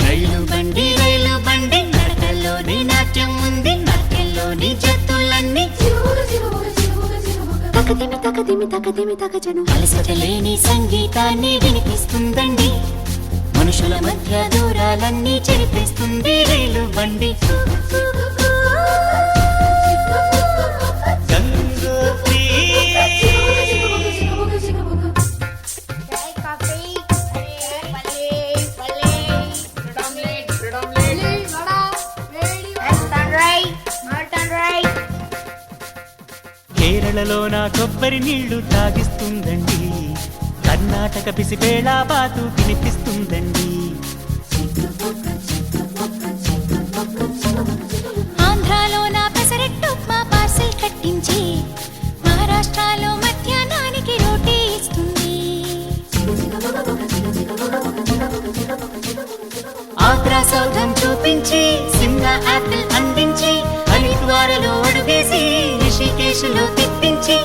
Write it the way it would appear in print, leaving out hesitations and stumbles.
రైలు బండి నడకల్లోని నాట్యం ఉంది, నాట్యంలోని జత్తులన్నీ అలసటలేని సంగీతాన్ని వినిపిస్తుందండి. మనుషుల మధ్య దూరాలన్నీ చెరిపిస్తుంది రైలు బండి. కేరళలో నా కొబ్బరి నీళ్లు తాగిస్తుందండి, కర్ణాటక పిసిపేళ బాతు వినిపిస్తుందండి. ఆంధ్రాలో నా పెసరెట్టు మా పార్సిల్ కట్టించి, మహారాష్ట్రలో మధ్యాహ్నానికి రోటీ ఇస్తుంది. ఆగ్రా సౌధం చూపించి, సిమ్లా యాపిల్ అందించి, హరిద్వారలో అడుగేసి, రిషికేశ్లో తిప్పించి,